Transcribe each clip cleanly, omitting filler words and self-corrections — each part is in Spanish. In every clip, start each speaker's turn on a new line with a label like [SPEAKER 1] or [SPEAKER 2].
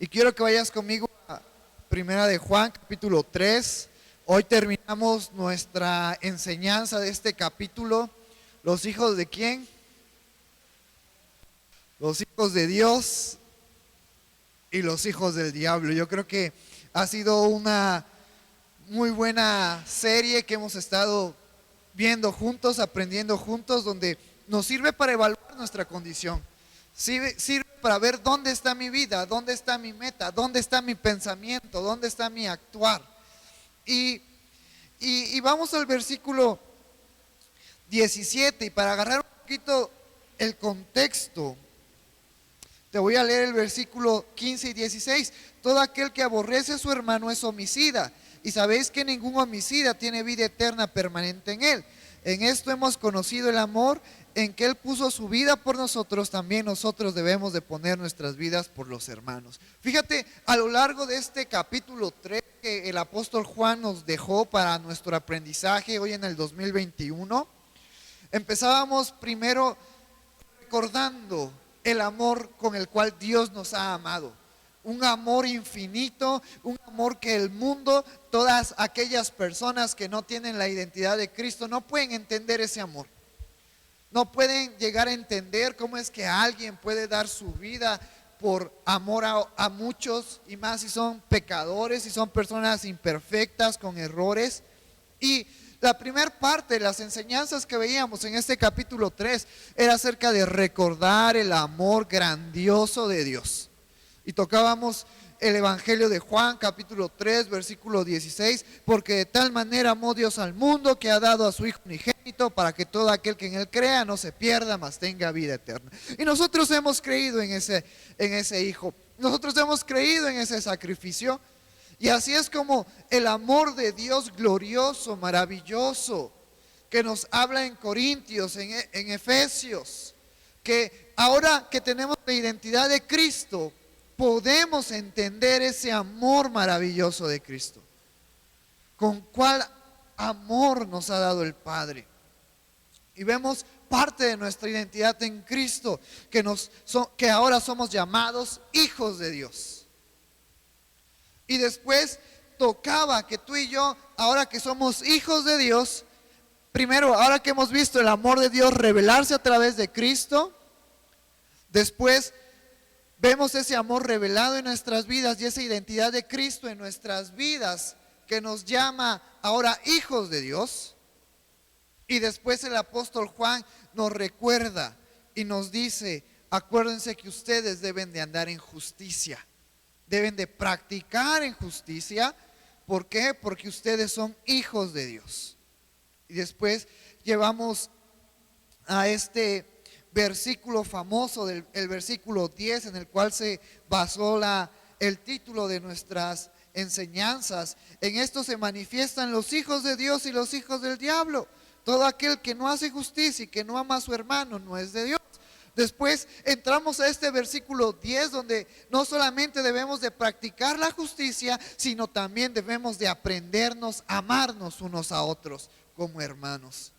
[SPEAKER 1] Y quiero que vayas conmigo a Primera de Juan, capítulo 3. Hoy terminamos nuestra enseñanza de este capítulo. ¿Los hijos de quién? Los hijos de Dios y los hijos del diablo. Yo creo que ha sido una muy buena serie que hemos estado viendo juntos, aprendiendo juntos, donde nos sirve para evaluar nuestra condición. Sirve para ver dónde está mi vida, dónde está mi meta, dónde está mi pensamiento, dónde está mi actuar. Y vamos al versículo 17, y para agarrar un poquito el contexto, te voy a leer el versículo 15 y 16. Todo aquel que aborrece a su hermano es homicida, y sabéis que ningún homicida tiene vida eterna permanente en él. En esto hemos conocido el amor, en que Él puso su vida por nosotros. También nosotros debemos de poner nuestras vidas por los hermanos. Fíjate, a lo largo de este capítulo 3 que el apóstol Juan nos dejó para nuestro aprendizaje hoy en el 2021, empezábamos primero recordando el amor con el cual Dios nos ha amado. Un amor infinito, un amor que el mundo, todas aquellas personas que no tienen la identidad de Cristo, no pueden entender ese amor. No pueden llegar a entender cómo es que alguien puede dar su vida por amor a muchos, y más si son pecadores, si son personas imperfectas, con errores. Y la primera parte de las enseñanzas que veíamos en este capítulo 3 era acerca de recordar el amor grandioso de Dios. Y tocábamos el Evangelio de Juan, capítulo 3, versículo 16, porque de tal manera amó Dios al mundo que ha dado a su Hijo unigénito para que todo aquel que en Él crea no se pierda, mas tenga vida eterna. Y nosotros hemos creído en ese Hijo, nosotros hemos creído en ese sacrificio, y así es como el amor de Dios glorioso, maravilloso, que nos habla en Corintios, en Efesios, que ahora que tenemos la identidad de Cristo, podemos entender ese amor maravilloso de Cristo. Con cuál amor nos ha dado el Padre. Y vemos parte de nuestra identidad en Cristo, que ahora somos llamados hijos de Dios. Y después tocaba que tú y yo, ahora que somos hijos de Dios, primero, ahora que hemos visto el amor de Dios revelarse a través de Cristo, después vemos ese amor revelado en nuestras vidas y esa identidad de Cristo en nuestras vidas que nos llama ahora hijos de Dios. Y después el apóstol Juan nos recuerda y nos dice: acuérdense que ustedes deben de andar en justicia, deben de practicar en justicia. ¿Por qué? Porque ustedes son hijos de Dios. Y después llevamos a este versículo famoso, el versículo 10, en el cual se basó el título de nuestras enseñanzas. En esto se manifiestan los hijos de Dios y los hijos del diablo. Todo aquel que no hace justicia y que no ama a su hermano no es de Dios. Después entramos a este versículo 10, donde no solamente debemos de practicar la justicia, sino también debemos de aprendernos a amarnos unos a otros como hermanos.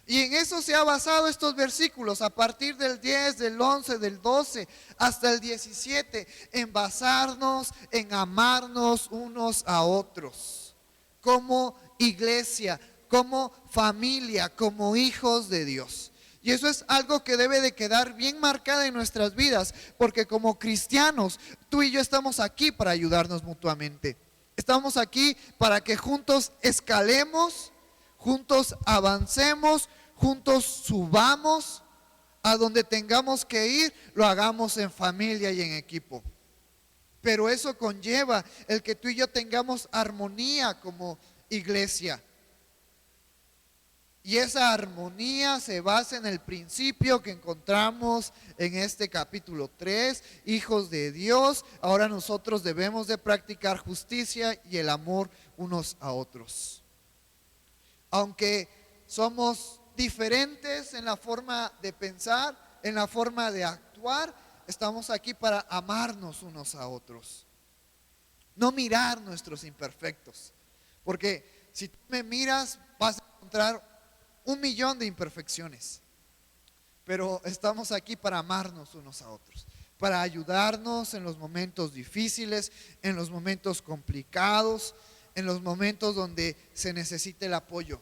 [SPEAKER 1] Y en eso se ha basado estos versículos, a partir del 10, del 11, del 12 hasta el 17, en basarnos, en amarnos unos a otros, como iglesia, como familia, como hijos de Dios. Y eso es algo que debe de quedar bien marcado en nuestras vidas, porque como cristianos, tú y yo estamos aquí para ayudarnos mutuamente. Estamos aquí para que juntos escalemos, juntos avancemos, juntos subamos a donde tengamos que ir, lo hagamos en familia y en equipo. Pero eso conlleva el que tú y yo tengamos armonía como iglesia. Y esa armonía se basa en el principio que encontramos en este capítulo 3, hijos de Dios. Ahora nosotros debemos de practicar justicia y el amor unos a otros. Aunque somos diferentes en la forma de pensar, en la forma de actuar, estamos aquí para amarnos unos a otros. No mirar nuestros imperfectos, porque si tú me miras vas a encontrar 1,000,000 de imperfecciones, pero estamos aquí para amarnos unos a otros, para ayudarnos en los momentos difíciles, en los momentos complicados, en los momentos donde se necesita el apoyo.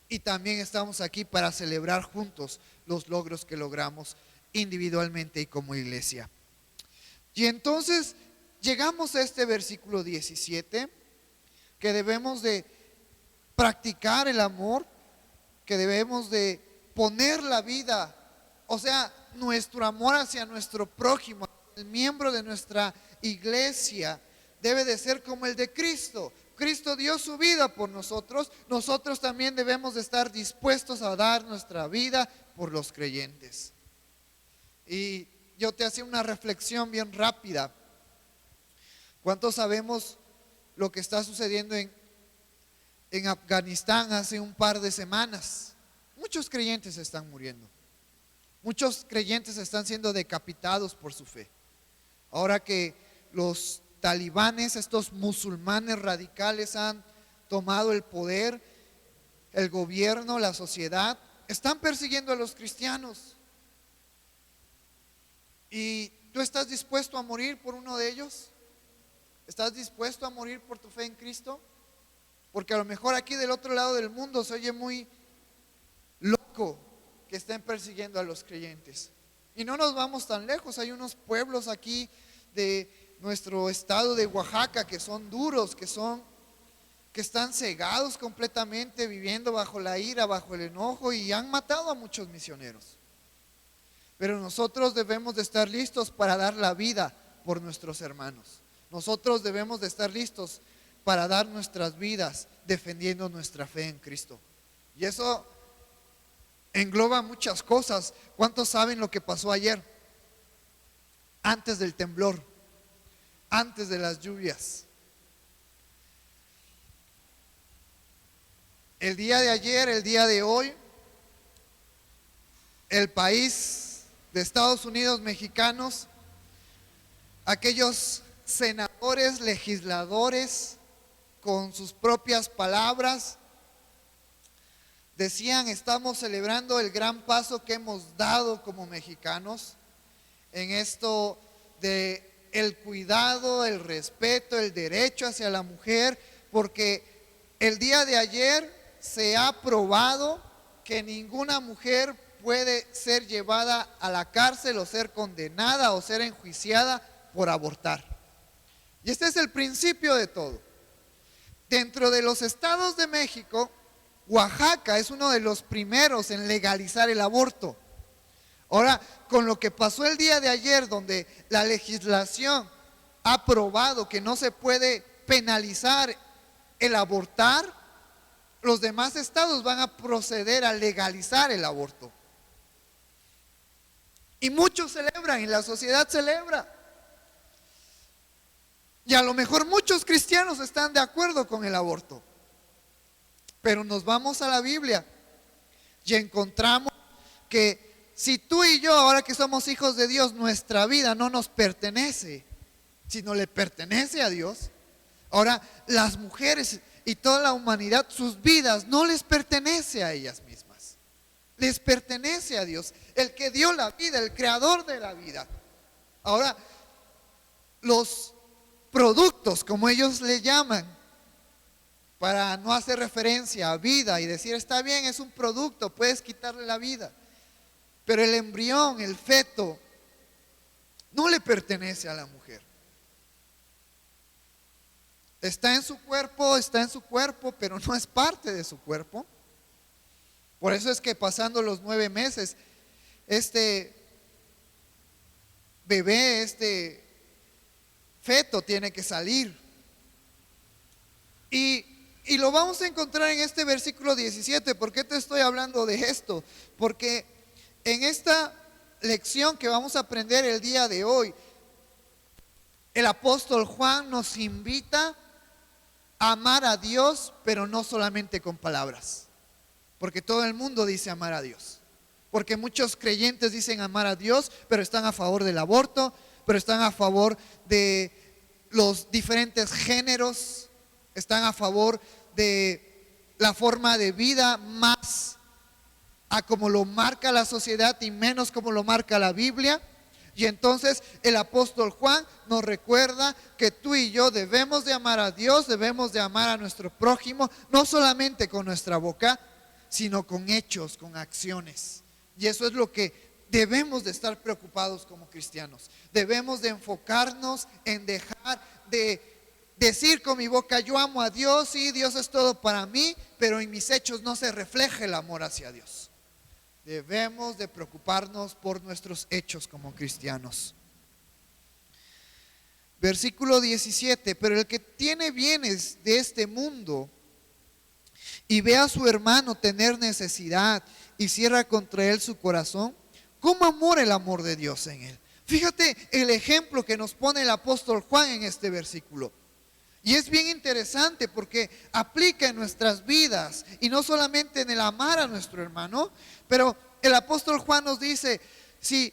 [SPEAKER 1] Y también estamos aquí para celebrar juntos los logros que logramos individualmente y como iglesia. Y entonces llegamos a este versículo 17, que debemos de practicar el amor, que debemos de poner la vida, o sea, nuestro amor hacia nuestro prójimo, el miembro de nuestra iglesia, debe de ser como el de Cristo. Cristo dio su vida por nosotros, nosotros también debemos de estar dispuestos a dar nuestra vida por los creyentes. Y yo te hacía una reflexión bien rápida. ¿Cuántos sabemos lo que está sucediendo en Afganistán hace un par de semanas? Muchos creyentes están muriendo. Muchos creyentes están siendo decapitados por su fe. Ahora que los talibanes, estos musulmanes radicales, han tomado el poder, el gobierno, la sociedad, están persiguiendo a los cristianos. ¿Y tú estás dispuesto a morir por uno de ellos? ¿Estás dispuesto a morir por tu fe en Cristo? Porque a lo mejor aquí del otro lado del mundo se oye muy loco que estén persiguiendo a los creyentes. Y no nos vamos tan lejos, hay unos pueblos aquí de nuestro estado de Oaxaca que son duros, que están cegados completamente, viviendo bajo la ira, bajo el enojo, y han matado a muchos misioneros. Pero nosotros debemos de estar listos para dar la vida por nuestros hermanos. Nosotros debemos de estar listos para dar nuestras vidas defendiendo nuestra fe en Cristo. Y eso engloba muchas cosas. ¿Cuántos saben lo que pasó ayer? Antes del temblor, antes de las lluvias. El día de ayer, el día de hoy, el país de Estados Unidos mexicanos, aquellos senadores, legisladores, con sus propias palabras, decían: estamos celebrando el gran paso que hemos dado como mexicanos en esto de el cuidado, el respeto, el derecho hacia la mujer, porque el día de ayer se ha probado que ninguna mujer puede ser llevada a la cárcel o ser condenada o ser enjuiciada por abortar. Y este es el principio de todo. Dentro de los estados de México, Oaxaca es uno de los primeros en legalizar el aborto. Ahora, con lo que pasó el día de ayer, donde la legislación ha aprobado que no se puede penalizar el abortar, los demás estados van a proceder a legalizar el aborto. Y muchos celebran, y la sociedad celebra. Y a lo mejor muchos cristianos están de acuerdo con el aborto. Pero nos vamos a la Biblia y encontramos que si tú y yo, ahora que somos hijos de Dios, nuestra vida no nos pertenece, sino le pertenece a Dios. Ahora, las mujeres y toda la humanidad, sus vidas no les pertenece a ellas mismas, les pertenece a Dios, el que dio la vida, el creador de la vida. Ahora, los productos, como ellos le llaman, para no hacer referencia a vida y decir: está bien, es un producto, puedes quitarle la vida, pero el embrión, el feto, no le pertenece a la mujer. Está en su cuerpo, pero no es parte de su cuerpo. Por eso es que pasando los 9 meses, este bebé, este feto tiene que salir. Y lo vamos a encontrar en este versículo 17. ¿Por qué te estoy hablando de esto? Porque en esta lección que vamos a aprender el día de hoy, el apóstol Juan nos invita a amar a Dios, pero no solamente con palabras. Porque todo el mundo dice amar a Dios. Porque muchos creyentes dicen amar a Dios, pero están a favor del aborto, pero están a favor de los diferentes géneros, están a favor de la forma de vida más a como lo marca la sociedad y menos como lo marca la Biblia. Y entonces el apóstol Juan nos recuerda que tú y yo debemos de amar a Dios, debemos de amar a nuestro prójimo, no solamente con nuestra boca, sino con hechos, con acciones. Y eso es lo que debemos de estar preocupados como cristianos. Debemos de enfocarnos en dejar de decir con mi boca, yo amo a Dios, sí, Dios es todo para mí, pero en mis hechos no se refleja el amor hacia Dios. Debemos de preocuparnos por nuestros hechos como cristianos. Versículo 17, pero el que tiene bienes de este mundo y ve a su hermano tener necesidad y cierra contra él su corazón, ¿cómo mora el amor de Dios en él? Fíjate el ejemplo que nos pone el apóstol Juan en este versículo. Y es bien interesante porque aplica en nuestras vidas y no solamente en el amar a nuestro hermano, pero el apóstol Juan nos dice, si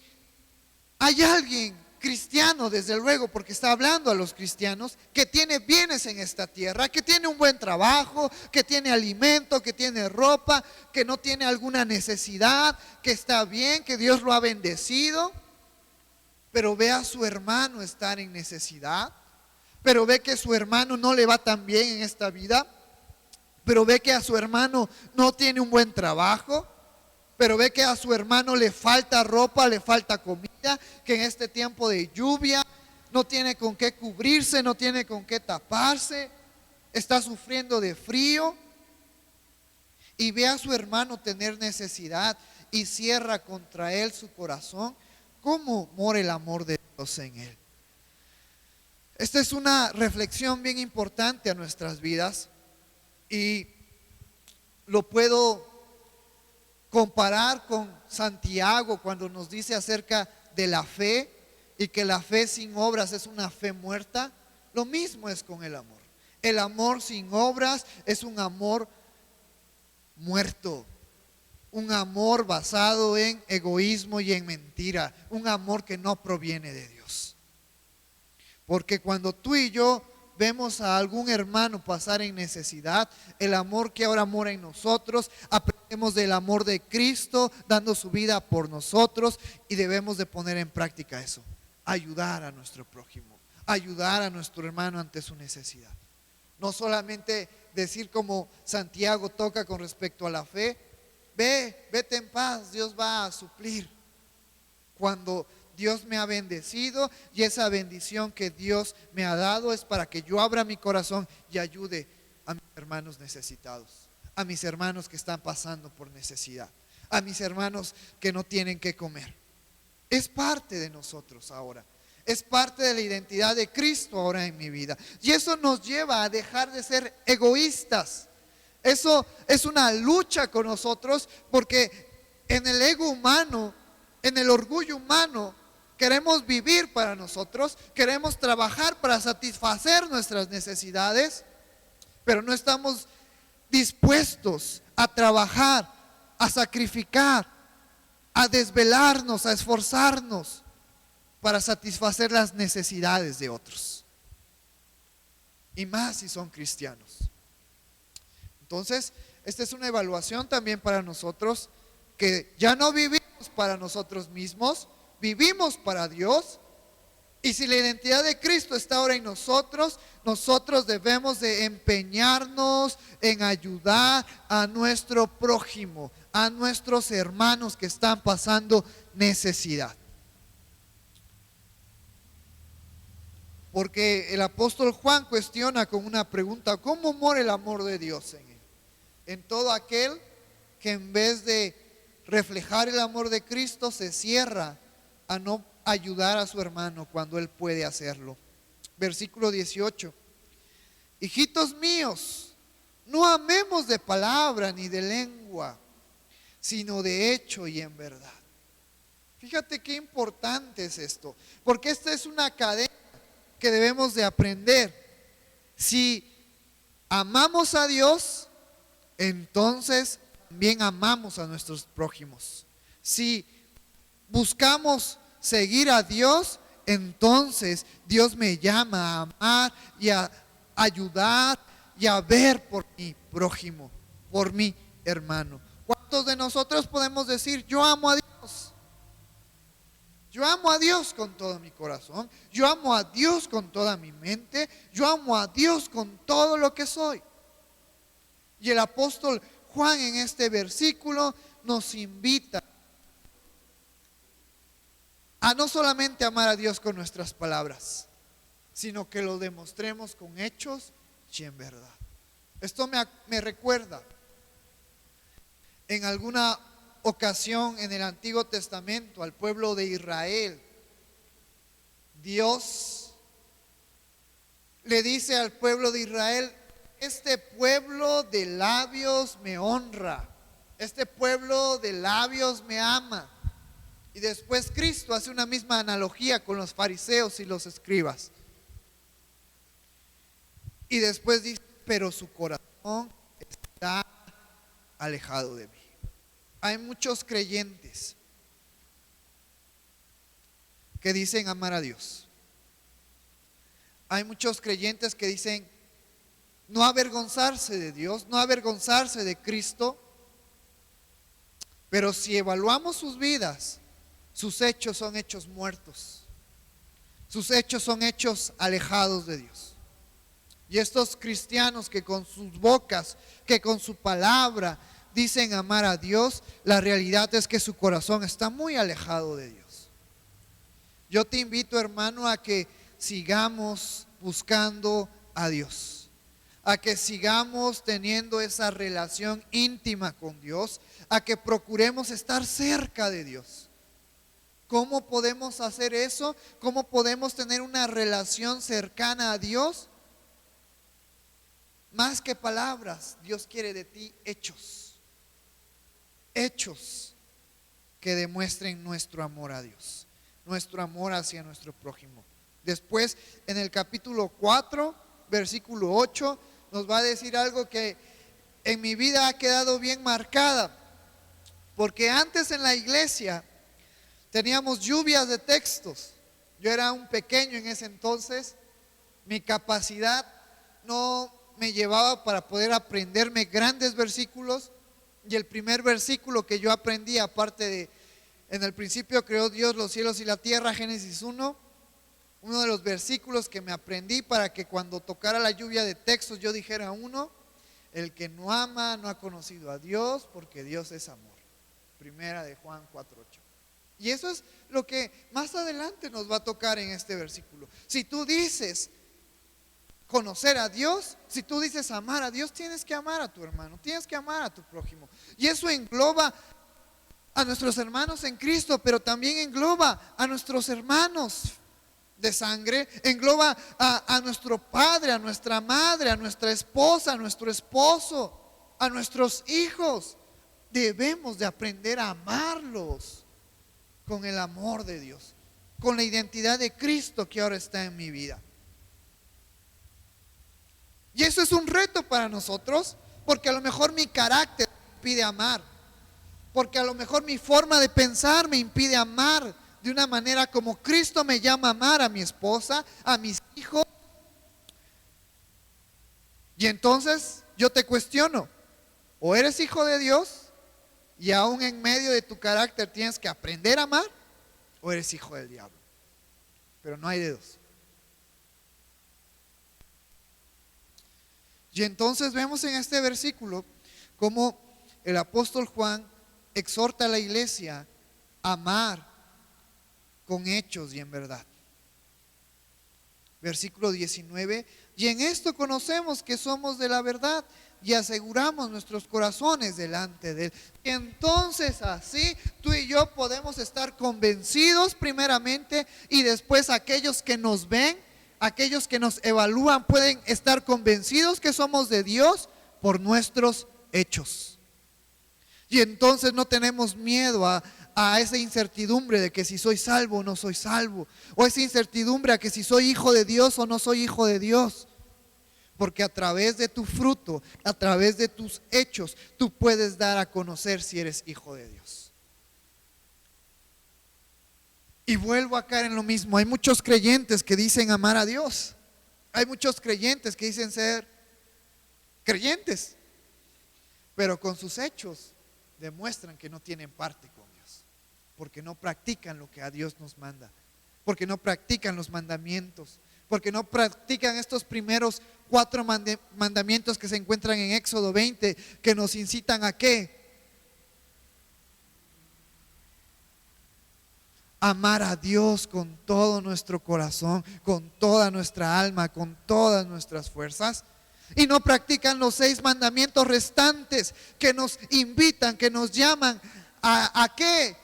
[SPEAKER 1] hay alguien cristiano, desde luego, porque está hablando a los cristianos, que tiene bienes en esta tierra, que tiene un buen trabajo, que tiene alimento, que tiene ropa, que no tiene alguna necesidad, que está bien, que Dios lo ha bendecido, pero ve a su hermano estar en necesidad, pero ve que su hermano no le va tan bien en esta vida, pero ve que a su hermano no tiene un buen trabajo, pero ve que a su hermano le falta ropa, le falta comida, que en este tiempo de lluvia no tiene con qué cubrirse, no tiene con qué taparse, está sufriendo de frío, y ve a su hermano tener necesidad y cierra contra él su corazón. ¿Cómo mora el amor de Dios en él? Esta es una reflexión bien importante a nuestras vidas y lo puedo comparar con Santiago cuando nos dice acerca de la fe y que la fe sin obras es una fe muerta. Lo mismo es con el amor. El amor sin obras es un amor muerto, un amor basado en egoísmo y en mentira, un amor que no proviene de Dios. Porque cuando tú y yo vemos a algún hermano pasar en necesidad, el amor que ahora mora en nosotros, aprendemos del amor de Cristo dando su vida por nosotros y debemos de poner en práctica eso, ayudar a nuestro prójimo, ayudar a nuestro hermano ante su necesidad. No solamente decir como Santiago toca con respecto a la fe, vete en paz, Dios va a suplir. Cuando Dios me ha bendecido y esa bendición que Dios me ha dado es para que yo abra mi corazón y ayude a mis hermanos necesitados, a mis hermanos que están pasando por necesidad, a mis hermanos que no tienen que comer. Es parte de nosotros ahora, es parte de la identidad de Cristo ahora en mi vida. Y eso nos lleva a dejar de ser egoístas. Eso es una lucha con nosotros porque en el ego humano, en el orgullo humano, queremos vivir para nosotros, queremos trabajar para satisfacer nuestras necesidades, pero no estamos dispuestos a trabajar, a sacrificar, a desvelarnos, a esforzarnos para satisfacer las necesidades de otros. Y más si son cristianos. Entonces, esta es una evaluación también para nosotros, que ya no vivimos para nosotros mismos, vivimos para Dios. Y si la identidad de Cristo está ahora en nosotros, nosotros debemos de empeñarnos en ayudar a nuestro prójimo, a nuestros hermanos que están pasando necesidad. Porque el apóstol Juan cuestiona con una pregunta: ¿cómo mora el amor de Dios en él? En todo aquel que en vez de reflejar el amor de Cristo se cierra a no ayudar a su hermano cuando él puede hacerlo. Versículo 18: hijitos míos, no amemos de palabra ni de lengua, sino de hecho y en verdad. Fíjate qué importante es esto, porque esta es una cadena que debemos de aprender. Si amamos a Dios, entonces también amamos a nuestros prójimos. Si buscamos seguir a Dios, entonces Dios me llama a amar y a ayudar y a ver por mi prójimo, por mi hermano. ¿Cuántos de nosotros podemos decir yo amo a Dios? Yo amo a Dios con todo mi corazón, yo amo a Dios con toda mi mente, yo amo a Dios con todo lo que soy. Y el apóstol Juan en este versículo nos invita a no solamente amar a Dios con nuestras palabras, sino que lo demostremos con hechos y en verdad. Esto me recuerda en alguna ocasión en el Antiguo Testamento al pueblo de Israel. Dios le dice al pueblo de Israel: este pueblo de labios me honra, este pueblo de labios me ama. Y después Cristo hace una misma analogía con los fariseos y los escribas. Y después dice: pero su corazón está alejado de mí. Hay muchos creyentes que dicen amar a Dios. Hay muchos creyentes que dicen no avergonzarse de Dios, no avergonzarse de Cristo. Pero si evaluamos sus vidas, sus hechos son hechos muertos. Sus hechos son hechos alejados de Dios. Y estos cristianos que con sus bocas, que con su palabra dicen amar a Dios, la realidad es que su corazón está muy alejado de Dios. Yo te invito, hermano, a que sigamos buscando a Dios, a que sigamos teniendo esa relación íntima con Dios, a que procuremos estar cerca de Dios. ¿Cómo podemos hacer eso? ¿Cómo podemos tener una relación cercana a Dios? Más que palabras, Dios quiere de ti hechos. Hechos que demuestren nuestro amor a Dios, nuestro amor hacia nuestro prójimo. Después, en el capítulo 4, versículo 8, nos va a decir algo que en mi vida ha quedado bien marcada. Porque antes en la iglesia teníamos lluvias de textos. Yo era un pequeño en ese entonces. Mi capacidad no me llevaba para poder aprenderme grandes versículos. Y el primer versículo que yo aprendí, aparte de en el principio creó Dios los cielos y la tierra, Génesis 1, uno de los versículos que me aprendí para que cuando tocara la lluvia de textos yo dijera uno: el que no ama no ha conocido a Dios, porque Dios es amor. Primera de Juan 4:8. Y eso es lo que más adelante nos va a tocar en este versículo. Si tú dices conocer a Dios, si tú dices amar a Dios, tienes que amar a tu hermano, tienes que amar a tu prójimo. Y eso engloba a nuestros hermanos en Cristo, pero también engloba a nuestros hermanos de sangre, engloba a nuestro padre, a nuestra madre, a nuestra esposa, a nuestro esposo, a nuestros hijos. Debemos de aprender a amarlos con el amor de Dios, con la identidad de Cristo que ahora está en mi vida. Y eso es un reto para nosotros, porque a lo mejor mi carácter me impide amar, porque a lo mejor mi forma de pensar me impide amar de una manera como Cristo me llama a amar a mi esposa, a mis hijos. Y entonces yo te cuestiono: o eres hijo de Dios y aún en medio de tu carácter tienes que aprender a amar, o eres hijo del diablo. Pero no hay de dos. Y entonces vemos en este versículo cómo el apóstol Juan exhorta a la iglesia a amar con hechos y en verdad. Versículo 19: y en esto conocemos que somos de la verdad y aseguramos nuestros corazones delante de Él. Y entonces así tú y yo podemos estar convencidos primeramente, y después aquellos que nos ven, aquellos que nos evalúan, pueden estar convencidos que somos de Dios por nuestros hechos. Y entonces no tenemos miedo a esa incertidumbre de que si soy salvo o no soy salvo, o esa incertidumbre a que si soy hijo de Dios o no soy hijo de Dios. Porque a través de tu fruto, a través de tus hechos, tú puedes dar a conocer si eres hijo de Dios. Y vuelvo a caer en lo mismo. Hay muchos creyentes que dicen amar a Dios. Hay muchos creyentes que dicen ser creyentes, pero con sus hechos demuestran que no tienen parte con Dios. porque no practican lo que a Dios nos manda, porque no practican los mandamientos, porque no practican estos primeros 4 mandamientos que se encuentran en Éxodo 20, que nos incitan a ¿qué? Amar a Dios con todo nuestro corazón, con toda nuestra alma, con todas nuestras fuerzas. Y no practican los 6 mandamientos restantes que nos invitan, que nos llaman ¿a qué?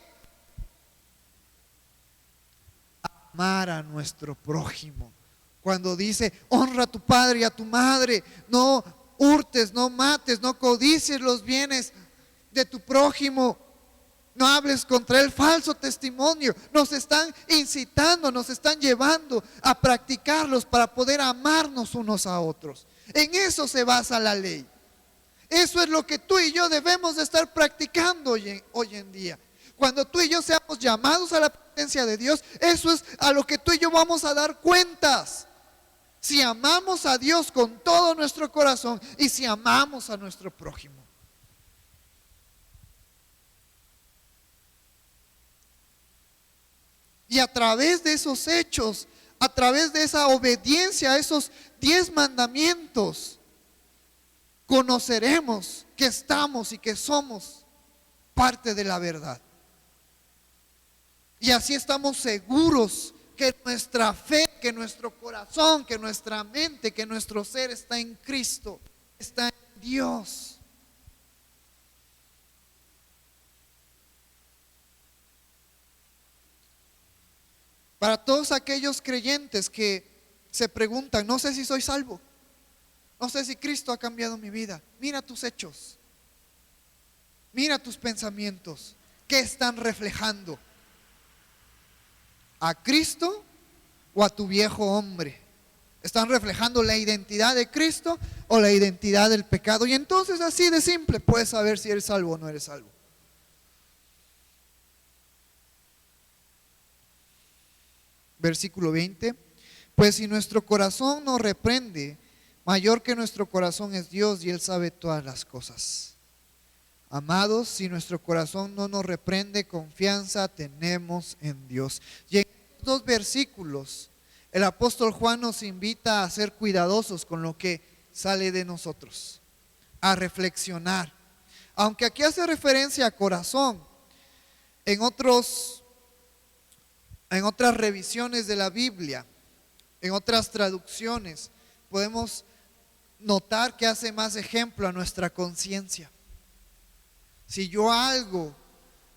[SPEAKER 1] A amar a nuestro prójimo. Cuando dice, honra a tu padre y a tu madre, no hurtes, no mates, no codicies los bienes de tu prójimo, no hables contra él falso testimonio. Nos están incitando, nos están llevando a practicarlos para poder amarnos unos a otros. En eso se basa la ley. Eso es lo que tú y yo debemos de estar practicando hoy en día. Cuando tú y yo seamos llamados a la presencia de Dios, eso es a lo que tú y yo vamos a dar cuentas. Si amamos a Dios con todo nuestro corazón y si amamos a nuestro prójimo. Y a través de esos hechos, a través de esa obediencia a esos 10 mandamientos, conoceremos que estamos y que somos parte de la verdad. Y así estamos seguros que nuestra fe, que nuestro corazón, que nuestra mente, que nuestro ser está en Cristo, está en Dios. Para todos aquellos creyentes que se preguntan, no sé si soy salvo, no sé si Cristo ha cambiado mi vida, mira tus hechos, mira tus pensamientos, ¿qué están reflejando? ¿A Cristo o a tu viejo hombre? ¿Están reflejando la identidad de Cristo o la identidad del pecado? Y entonces así de simple puedes saber si eres salvo o no eres salvo. Versículo 20, pues si nuestro corazón nos reprende, mayor que nuestro corazón es Dios y Él sabe todas las cosas. Amados, si nuestro corazón no nos reprende, confianza tenemos en Dios. Y en estos 2 versículos, el apóstol Juan nos invita a ser cuidadosos con lo que sale de nosotros, a reflexionar. Aunque aquí hace referencia a corazón, en otras revisiones de la Biblia, en otras traducciones, podemos notar que hace más ejemplo a nuestra conciencia. Si yo algo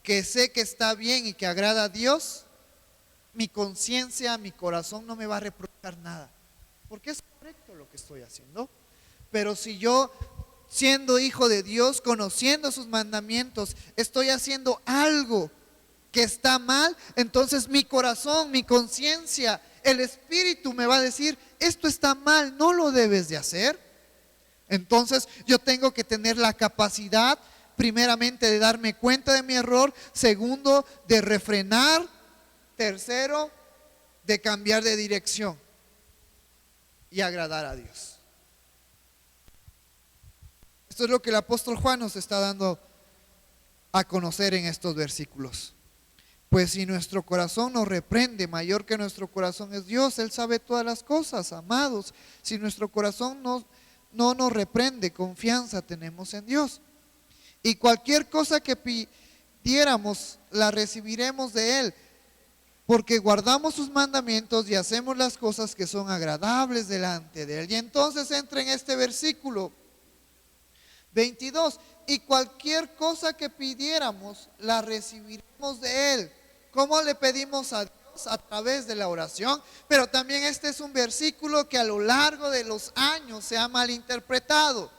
[SPEAKER 1] que sé que está bien y que agrada a Dios, mi conciencia, mi corazón no me va a reprochar nada, porque es correcto lo que estoy haciendo. Pero si yo, siendo hijo de Dios, conociendo sus mandamientos, estoy haciendo algo que está mal, entonces mi corazón, mi conciencia, el espíritu me va a decir, esto está mal, no lo debes de hacer. Entonces yo tengo que tener la capacidad, primeramente, de darme cuenta de mi error, segundo, de refrenar, tercero, de cambiar de dirección y agradar a Dios. Esto es lo que el apóstol Juan nos está dando a conocer en estos versículos. Pues si nuestro corazón nos reprende, mayor que nuestro corazón es Dios. Él sabe todas las cosas, amados. Si nuestro corazón no nos reprende, confianza tenemos en Dios. Y cualquier cosa que pidiéramos, la recibiremos de Él, porque guardamos sus mandamientos y hacemos las cosas que son agradables delante de Él. Y entonces entra en este versículo 22. Y cualquier cosa que pidiéramos, la recibiremos de Él. ¿Cómo le pedimos a Dios? A través de la oración. Pero también este es un versículo que a lo largo de los años se ha malinterpretado,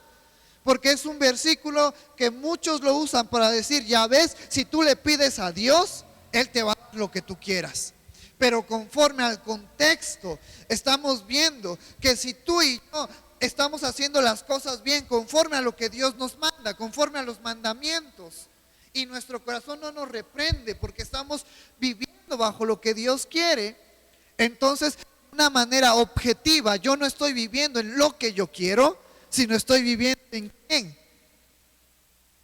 [SPEAKER 1] porque es un versículo que muchos lo usan para decir, ya ves, si tú le pides a Dios, Él te va a dar lo que tú quieras. Pero conforme al contexto, estamos viendo que si tú y yo estamos haciendo las cosas bien, conforme a lo que Dios nos manda, conforme a los mandamientos, y nuestro corazón no nos reprende porque estamos viviendo bajo lo que Dios quiere, entonces de una manera objetiva, yo no estoy viviendo en lo que yo quiero, sino estoy viviendo en quién,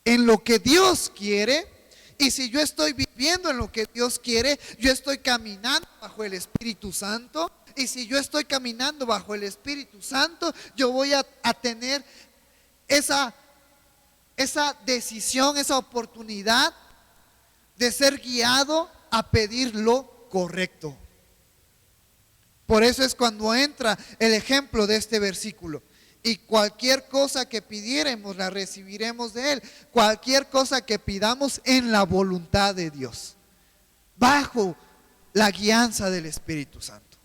[SPEAKER 1] en lo que Dios quiere. Y si yo estoy viviendo en lo que Dios quiere, yo estoy caminando bajo el Espíritu Santo. Y si yo estoy caminando bajo el Espíritu Santo, yo voy a tener esa decisión, esa oportunidad de ser guiado a pedir lo correcto. Por eso es cuando entra el ejemplo de este versículo. Y cualquier cosa que pidiéremos la recibiremos de Él. Cualquier cosa que pidamos en la voluntad de Dios, bajo la guianza del Espíritu Santo.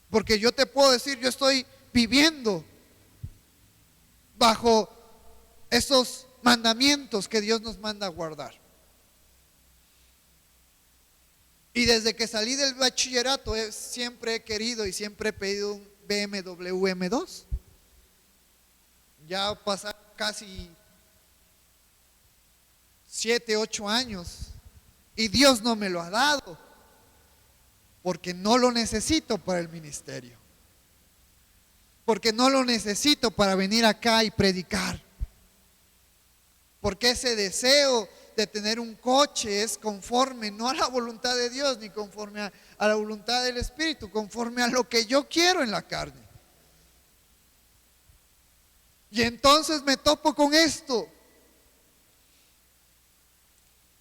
[SPEAKER 1] Porque yo te puedo decir, yo estoy viviendo bajo esos mandamientos que Dios nos manda a guardar. Y desde que salí del bachillerato siempre he querido y siempre he pedido un BMW M2. Ya pasaron casi 7, 8 años y Dios no me lo ha dado porque no lo necesito para el ministerio, porque no lo necesito para venir acá y predicar, porque ese deseo de tener un coche es conforme no a la voluntad de Dios ni conforme a la voluntad del Espíritu, conforme a lo que yo quiero en la carne. Y entonces me topo con esto.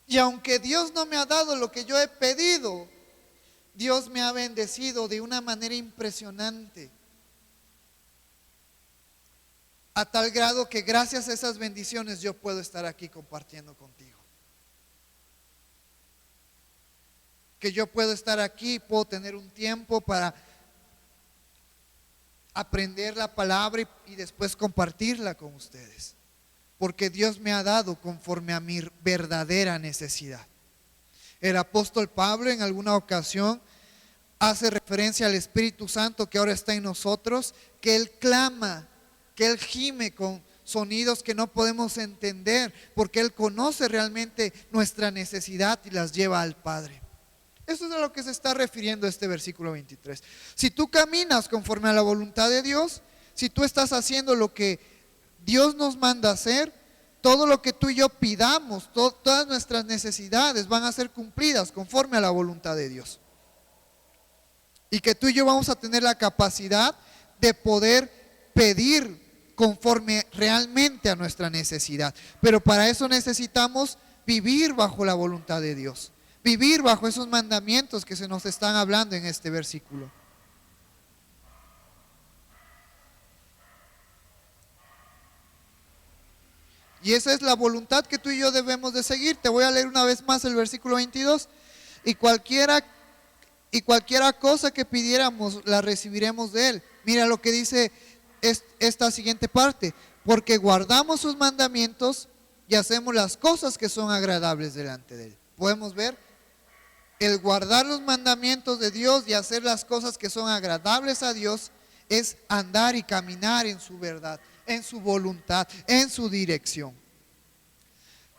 [SPEAKER 1] Y aunque Dios no me ha dado lo que yo he pedido, Dios me ha bendecido de una manera impresionante. A tal grado que gracias a esas bendiciones yo puedo estar aquí compartiendo contigo. Que yo puedo estar aquí, puedo tener un tiempo para aprender la palabra y después compartirla con ustedes, porque Dios me ha dado conforme a mi verdadera necesidad. El apóstol Pablo en alguna ocasión hace referencia al Espíritu Santo que ahora está en nosotros, que Él clama, que Él gime con sonidos que no podemos entender, porque Él conoce realmente nuestra necesidad y las lleva al Padre. Eso es a lo que se está refiriendo este versículo 23. Si tú caminas conforme a la voluntad de Dios, si tú estás haciendo lo que Dios nos manda hacer, todo lo que tú y yo pidamos, todas nuestras necesidades van a ser cumplidas conforme a la voluntad de Dios. Y que tú y yo vamos a tener la capacidad de poder pedir conforme realmente a nuestra necesidad. Pero para eso necesitamos vivir bajo la voluntad de Dios. Vivir bajo esos mandamientos que se nos están hablando en este versículo. Y esa es la voluntad que tú y yo debemos de seguir. Te voy a leer una vez más el versículo 22. Y cualquiera cosa que pidiéramos la recibiremos de Él. Mira lo que dice esta siguiente parte. Porque guardamos sus mandamientos y hacemos las cosas que son agradables delante de Él. Podemos ver el guardar los mandamientos de Dios y hacer las cosas que son agradables a Dios es andar y caminar en su verdad, en su voluntad, en su dirección.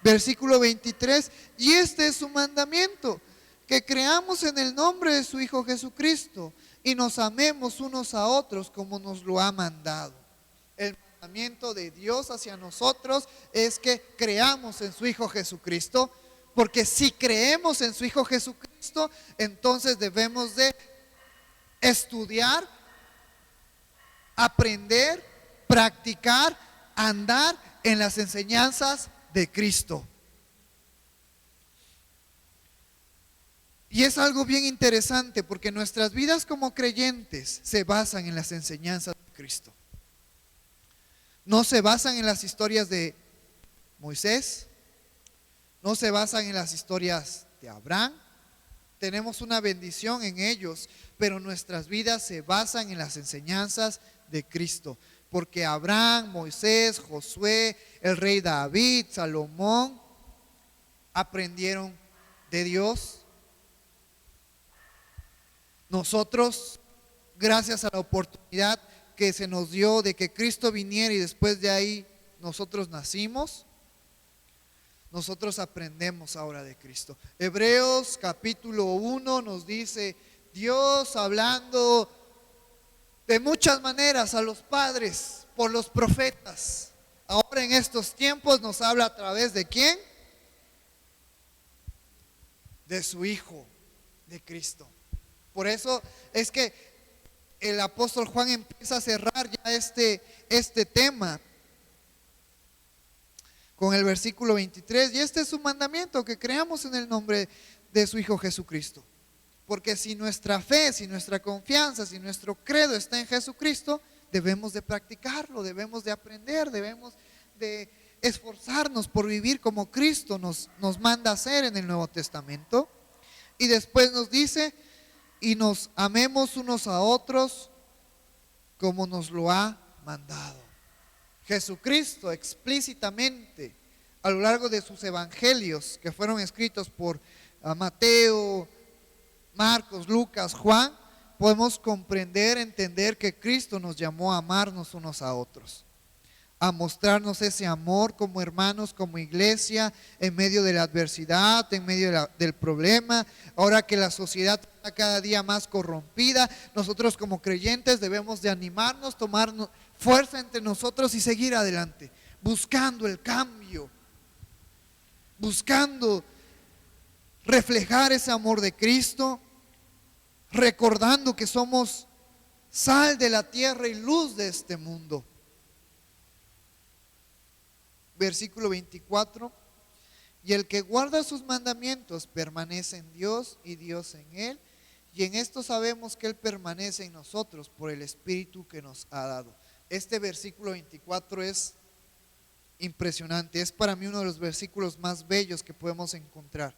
[SPEAKER 1] Versículo 23, y este es su mandamiento, que creamos en el nombre de su Hijo Jesucristo y nos amemos unos a otros como nos lo ha mandado. El mandamiento de Dios hacia nosotros es que creamos en su Hijo Jesucristo. Porque si creemos en su Hijo Jesucristo, entonces debemos de estudiar, aprender, practicar, andar en las enseñanzas de Cristo. Y es algo bien interesante porque nuestras vidas como creyentes se basan en las enseñanzas de Cristo. No se basan en las historias de Moisés, no se basan en las historias de Abraham. Tenemos una bendición en ellos, pero nuestras vidas se basan en las enseñanzas de Cristo. Porque Abraham, Moisés, Josué, el rey David, Salomón, aprendieron de Dios. Nosotros, gracias a la oportunidad que se nos dio de que Cristo viniera y después de ahí nosotros nacimos, nosotros aprendemos ahora de Cristo. Hebreos capítulo 1 nos dice, Dios hablando de muchas maneras a los padres por los profetas. Ahora en estos tiempos nos habla a través de ¿quién? de su Hijo, de Cristo. Por eso es que el apóstol Juan empieza a cerrar ya este tema con el versículo 23. Y este es su mandamiento, que creamos en el nombre de su Hijo Jesucristo. Porque si nuestra fe, si nuestra confianza, si nuestro credo está en Jesucristo, debemos de practicarlo, debemos de aprender, debemos de esforzarnos por vivir como Cristo nos manda hacer en el Nuevo Testamento. Y después nos dice, y nos amemos unos a otros como nos lo ha mandado. Jesucristo explícitamente a lo largo de sus evangelios, que fueron escritos por Mateo, Marcos, Lucas, Juan, podemos comprender, entender que Cristo nos llamó a amarnos unos a otros, a mostrarnos ese amor como hermanos, como iglesia, en medio de la adversidad, en medio del problema. Ahora que la sociedad está cada día más corrompida, nosotros como creyentes debemos de animarnos, tomar fuerza entre nosotros y seguir adelante, buscando el cambio, buscando reflejar ese amor de Cristo, recordando que somos sal de la tierra y luz de este mundo. Versículo 24, y el que guarda sus mandamientos permanece en Dios y Dios en él, y en esto sabemos que él permanece en nosotros por el Espíritu que nos ha dado. Este versículo 24 es impresionante, es para mí uno de los versículos más bellos que podemos encontrar.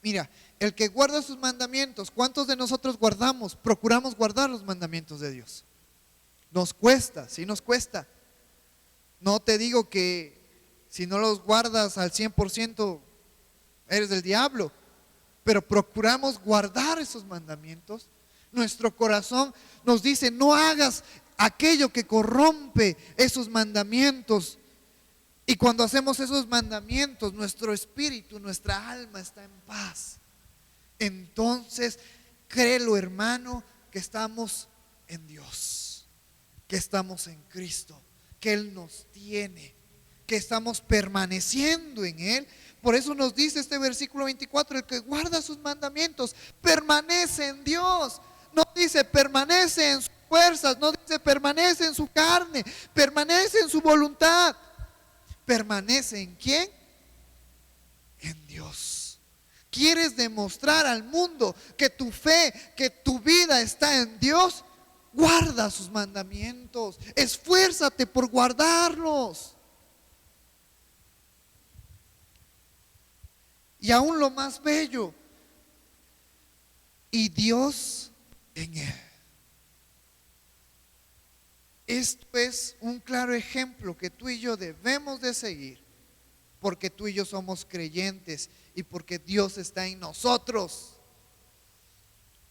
[SPEAKER 1] Mira, el que guarda sus mandamientos, ¿cuántos de nosotros procuramos guardar los mandamientos de Dios? Nos cuesta, sí nos cuesta. No te digo que si no los guardas al 100% eres del diablo, pero procuramos guardar esos mandamientos. Nuestro corazón nos dice, no hagas aquello que corrompe esos mandamientos. Y cuando hacemos esos mandamientos, nuestro espíritu, nuestra alma está en paz. Entonces, créelo, hermano, que estamos en Dios, que estamos en Cristo, que Él nos tiene, que estamos permaneciendo en Él. Por eso nos dice este versículo 24, el que guarda sus mandamientos permanece en Dios. No dice permanece en sus fuerzas, no dice permanece en su carne, permanece en su voluntad. ¿Permanece en quién? En Dios. ¿Quieres demostrar al mundo que tu fe, que tu vida está en Dios? Guarda sus mandamientos, esfuérzate por guardarlos. Y aún lo más bello, y Dios en él. Esto es un claro ejemplo que tú y yo debemos de seguir, porque tú y yo somos creyentes y porque Dios está en nosotros.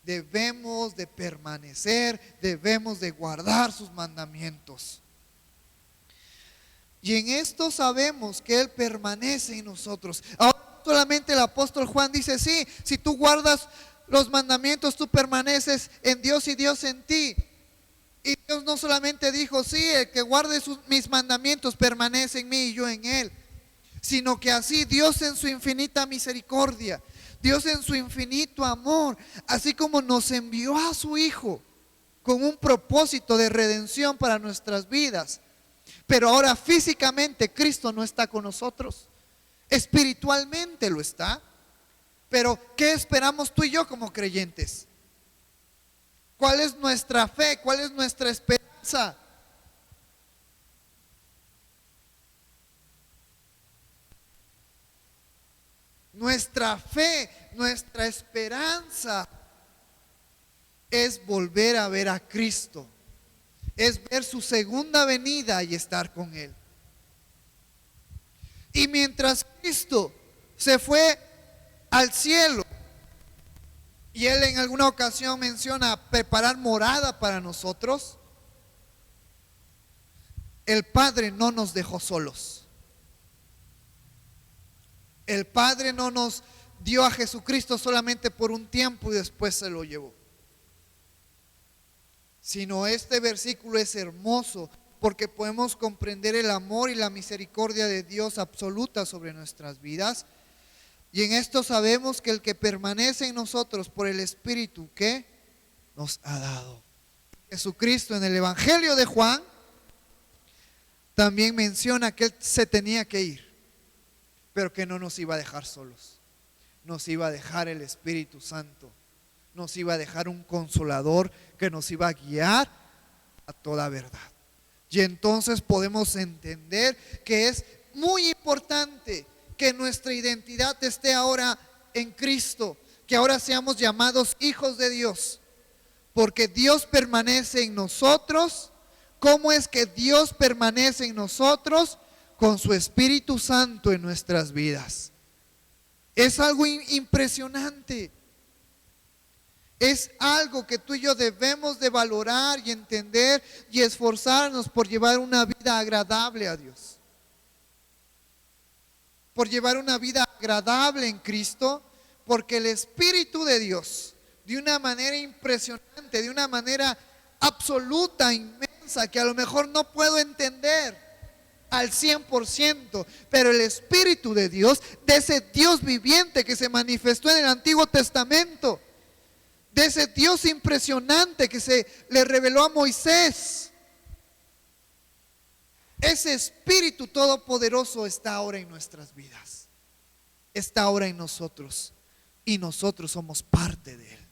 [SPEAKER 1] Debemos de permanecer, debemos de guardar sus mandamientos. Y en esto sabemos que Él permanece en nosotros. Ahora solamente el apóstol Juan dice, sí, si tú guardas los mandamientos, tú permaneces en Dios y Dios en ti. Y Dios no solamente dijo, sí, el que guarde mis mandamientos permanece en mí y yo en él, sino que así Dios en su infinita misericordia, Dios en su infinito amor, así como nos envió a su Hijo con un propósito de redención para nuestras vidas, pero ahora físicamente Cristo no está con nosotros, espiritualmente lo está. Pero ¿qué esperamos tú y yo como creyentes? ¿Cuál es nuestra fe? ¿Cuál es nuestra esperanza? Nuestra fe, nuestra esperanza es volver a ver a Cristo, es ver su segunda venida y estar con Él. Y mientras Cristo se fue al cielo, y Él en alguna ocasión menciona preparar morada para nosotros, el Padre no nos dejó solos. El Padre no nos dio a Jesucristo solamente por un tiempo y después se lo llevó. Sino este versículo es hermoso porque podemos comprender el amor y la misericordia de Dios absoluta sobre nuestras vidas. Y en esto sabemos que el que permanece en nosotros por el Espíritu que nos ha dado. Jesucristo en el Evangelio de Juan también menciona que Él se tenía que ir, pero que no nos iba a dejar solos. Nos iba a dejar el Espíritu Santo. Nos iba a dejar un consolador que nos iba a guiar a toda verdad. Y entonces podemos entender que es muy importante que nuestra identidad esté ahora en Cristo, que ahora seamos llamados hijos de Dios, porque Dios permanece en nosotros. ¿Cómo es que Dios permanece en nosotros? Con su Espíritu Santo en nuestras vidas. Es algo impresionante. Es algo que tú y yo debemos de valorar y entender y esforzarnos por llevar una vida agradable a Dios. Por llevar una vida agradable en Cristo, porque el Espíritu de Dios, de una manera impresionante, de una manera absoluta, inmensa, que a lo mejor no puedo entender al 100%, pero el Espíritu de Dios, de ese Dios viviente que se manifestó en el Antiguo Testamento, de ese Dios impresionante que se le reveló a Moisés, ese Espíritu todopoderoso está ahora en nuestras vidas, está ahora en nosotros, y nosotros somos parte de Él,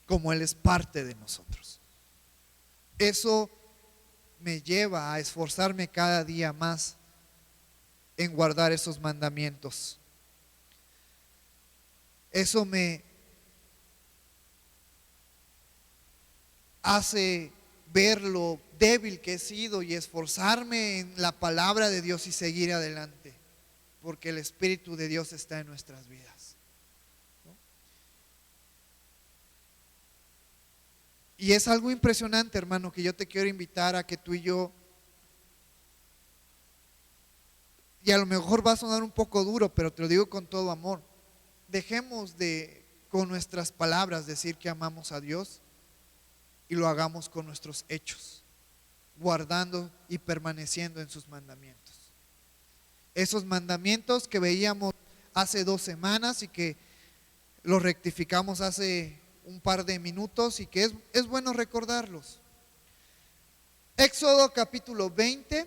[SPEAKER 1] como Él es parte de nosotros. Eso me lleva a esforzarme cada día más en guardar esos mandamientos. Eso me hace ver lo débil que he sido y esforzarme en la palabra de Dios y seguir adelante, porque el Espíritu de Dios está en nuestras vidas, ¿no? Y es algo impresionante, hermano, que yo te quiero invitar a que tú y yo, y a lo mejor va a sonar un poco duro, pero te lo digo con todo amor, dejemos de con nuestras palabras decir que amamos a Dios y lo hagamos con nuestros hechos, guardando y permaneciendo en sus mandamientos. Esos mandamientos que veíamos hace 2 semanas y que los rectificamos hace un par de minutos y que es bueno recordarlos. Éxodo capítulo 20,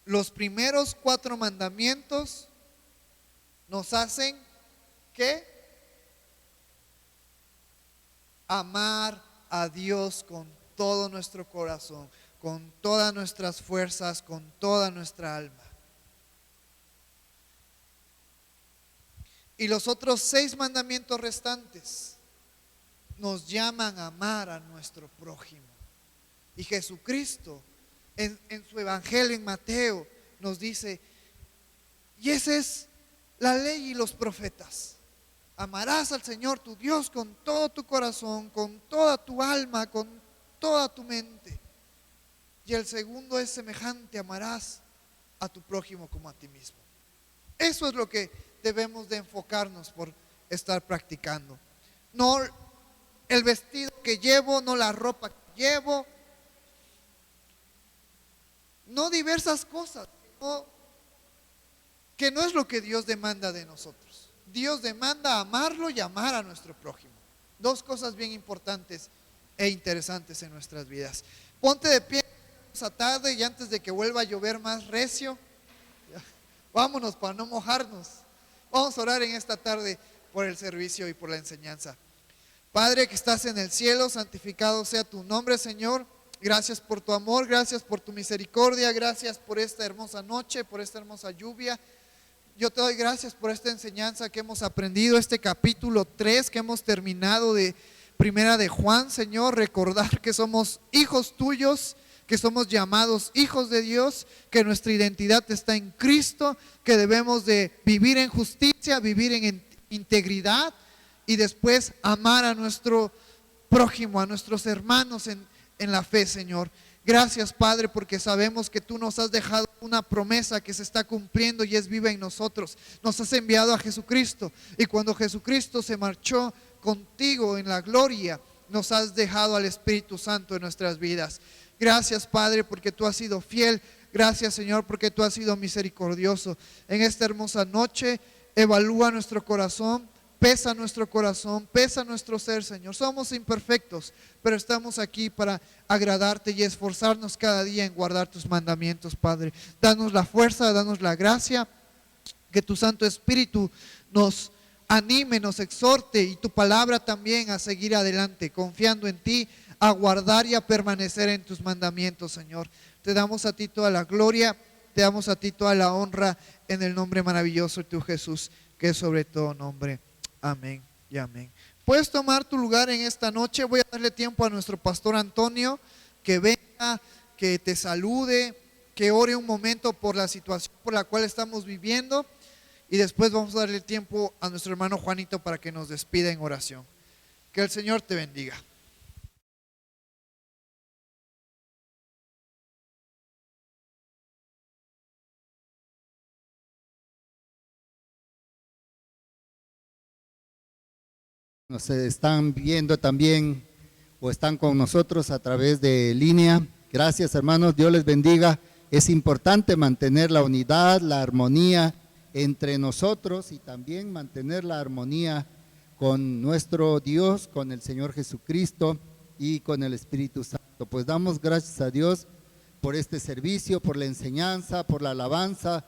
[SPEAKER 1] los primeros 4 mandamientos nos hacen que amar a Dios con todo nuestro corazón, con todas nuestras fuerzas, con toda nuestra alma. Y los otros 6 mandamientos restantes nos llaman a amar a nuestro prójimo. Y Jesucristo en su evangelio en Mateo nos dice, y esa es la ley y los profetas: amarás al Señor tu Dios con todo tu corazón, con toda tu alma, con toda tu mente. Y el segundo es semejante: amarás a tu prójimo como a ti mismo. Eso es lo que debemos de enfocarnos por estar practicando. No el vestido que llevo, no la ropa que llevo, no diversas cosas, que no es lo que Dios demanda de nosotros. Dios demanda amarlo y amar a nuestro prójimo. 2 cosas bien importantes e interesantes en nuestras vidas. Ponte de pie esta tarde y antes de que vuelva a llover más recio, vámonos para no mojarnos. Vamos a orar en esta tarde por el servicio y por la enseñanza. Padre que estás en el cielo, santificado sea tu nombre, Señor. Gracias por tu amor, gracias por tu misericordia, gracias por esta hermosa noche, por esta hermosa lluvia. Yo te doy gracias por esta enseñanza que hemos aprendido, este capítulo 3 que hemos terminado de Primera de Juan, Señor. Recordar que somos hijos tuyos, que somos llamados hijos de Dios, que nuestra identidad está en Cristo, que debemos de vivir en justicia, vivir en integridad y después amar a nuestro prójimo, a nuestros hermanos en la fe, Señor. Gracias, Padre, porque sabemos que tú nos has dejado una promesa que se está cumpliendo y es viva en nosotros. Nos has enviado a Jesucristo, y cuando Jesucristo se marchó contigo en la gloria, nos has dejado al Espíritu Santo en nuestras vidas. Gracias, Padre, porque tú has sido fiel. Gracias, Señor, porque tú has sido misericordioso. En esta hermosa noche, evalúa nuestro corazón, pesa nuestro corazón, pesa nuestro ser, Señor. Somos imperfectos, pero estamos aquí para agradarte y esforzarnos cada día en guardar tus mandamientos, Padre. Danos la fuerza, danos la gracia, que tu Santo Espíritu nos anime, nos exhorte, y tu palabra también a seguir adelante, confiando en ti, a guardar y a permanecer en tus mandamientos, Señor. Te damos a ti toda la gloria, te damos a ti toda la honra, en el nombre maravilloso de tu Jesús, que es sobre todo nombre. Amén y amén. Puedes tomar tu lugar en esta noche. Voy a darle tiempo a nuestro pastor Antonio que venga, que te salude, que ore un momento por la situación por la cual estamos viviendo, y después vamos a darle tiempo a nuestro hermano Juanito para que nos despida en oración. Que el Señor te bendiga.
[SPEAKER 2] Nos están viendo también o están con nosotros a través de línea. Gracias, hermanos, Dios les bendiga. Es importante mantener la unidad, la armonía entre nosotros, y también mantener la armonía con nuestro Dios, con el Señor Jesucristo y con el Espíritu Santo. Pues damos gracias a Dios por este servicio, por la enseñanza, por la alabanza,